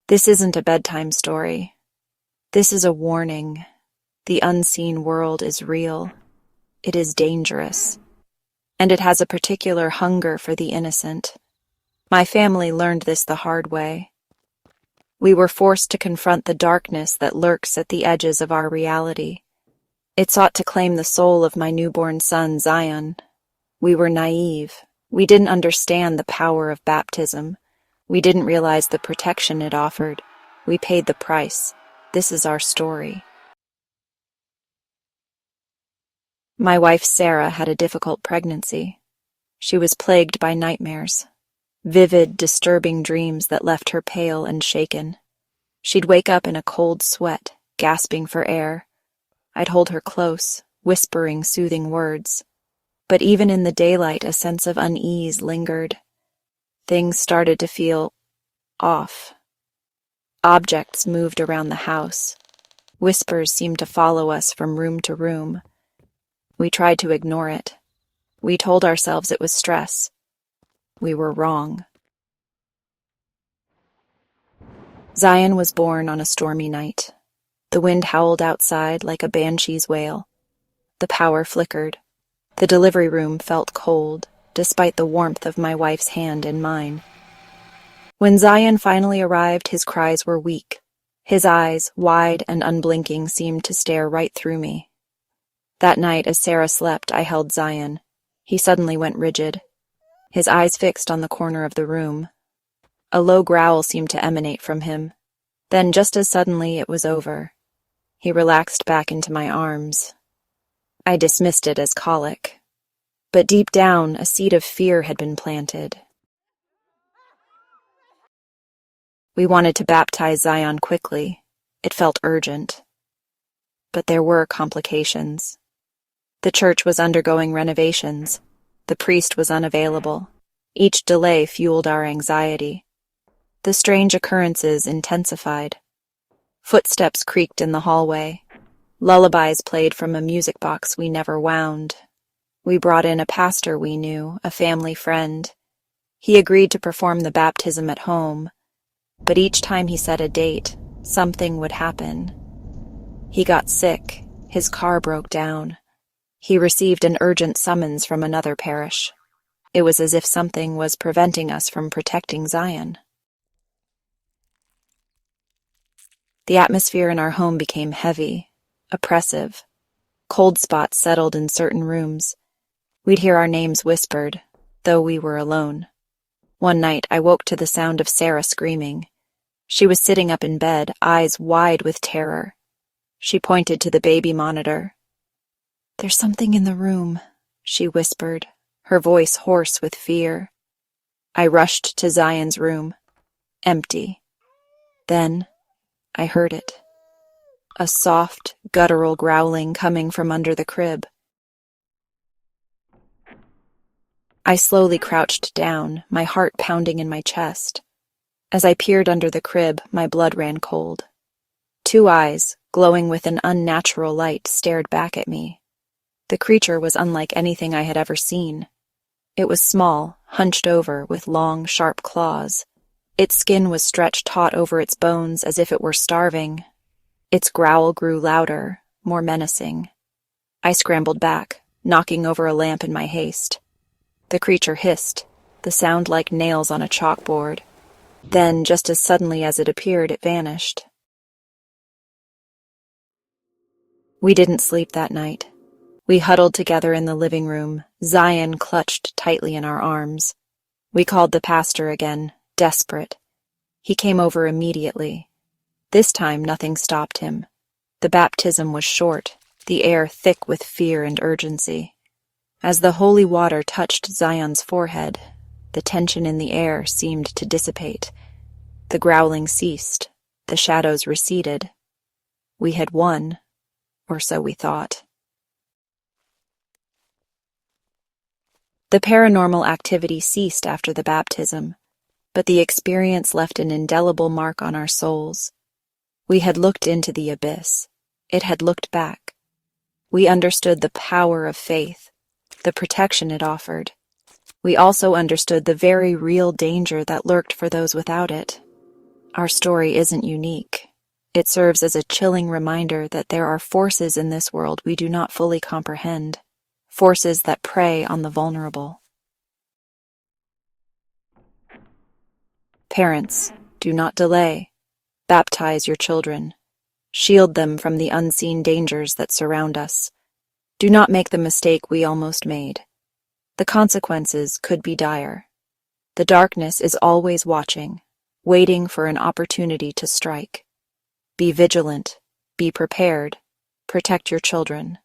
This isn't a bedtime story. This is a warning. The unseen world is real. It is dangerous. And it has a particular hunger for the innocent. My family learned this the hard way. We were forced to confront the darkness that lurks at the edges of our reality. It sought to claim the soul of my newborn son, Zion. We were naive. We didn't understand the power of baptism. We didn't realize the protection it offered. We paid the price. This is our story. My wife, Sarah, had a difficult pregnancy. She was plagued by nightmares. Vivid, disturbing dreams that left her pale and shaken. She'd wake up in a cold sweat, gasping for air. I'd hold her close, whispering soothing words. But even in the daylight, a sense of unease lingered. Things started to feel off. Objects moved around the house. Whispers seemed to follow us from room to room. We tried to ignore it. We told ourselves it was stress. We were wrong. Zion was born on a stormy night. The wind howled outside like a banshee's wail. The power flickered. The delivery room felt cold, despite the warmth of my wife's hand in mine. When Zion finally arrived, his cries were weak. His eyes, wide and unblinking, seemed to stare right through me. That night, as Sarah slept, I held Zion. He suddenly went rigid. His eyes fixed on the corner of the room. A low growl seemed to emanate from him. Then, just as suddenly, it was over. He relaxed back into my arms. I dismissed it as colic. But deep down, a seed of fear had been planted. We wanted to baptize Zion quickly. It felt urgent. But there were complications. The church was undergoing renovations. The priest was unavailable. Each delay fueled our anxiety. The strange occurrences intensified. Footsteps creaked in the hallway. Lullabies played from a music box we never wound. We brought in a pastor we knew, a family friend. He agreed to perform the baptism at home, but each time he set a date, something would happen. He got sick. His car broke down. He received an urgent summons from another parish. It was as if something was preventing us from protecting Zion. The atmosphere in our home became heavy, oppressive. Cold spots settled in certain rooms. We'd hear our names whispered, though we were alone. One night, I woke to the sound of Sarah screaming. She was sitting up in bed, eyes wide with terror. She pointed to the baby monitor. "There's something in the room," she whispered, her voice hoarse with fear. I rushed to Zion's room. Empty. Then I heard it. A soft, guttural growling coming from under the crib. I slowly crouched down, my heart pounding in my chest. As I peered under the crib, my blood ran cold. Two eyes, glowing with an unnatural light, stared back at me. The creature was unlike anything I had ever seen. It was small, hunched over, with long, sharp claws. Its skin was stretched taut over its bones as if it were starving. Its growl grew louder, more menacing. I scrambled back, knocking over a lamp in my haste. The creature hissed, the sound like nails on a chalkboard. Then, just as suddenly as it appeared, it vanished. We didn't sleep that night. We huddled together in the living room, Zion clutched tightly in our arms. We called the pastor again, desperate. He came over immediately. This time nothing stopped him. The baptism was short, the air thick with fear and urgency. As the holy water touched Zion's forehead, the tension in the air seemed to dissipate. The growling ceased, the shadows receded. We had won, or so we thought. The paranormal activity ceased after the baptism, but the experience left an indelible mark on our souls. We had looked into the abyss. It had looked back. We understood the power of faith, the protection it offered. We also understood the very real danger that lurked for those without it. Our story isn't unique. It serves as a chilling reminder that there are forces in this world we do not fully comprehend, forces that prey on the vulnerable. Parents, do not delay. Baptize your children. Shield them from the unseen dangers that surround us. Do not make the mistake we almost made. The consequences could be dire. The darkness is always watching, waiting for an opportunity to strike. Be vigilant, be prepared, protect your children.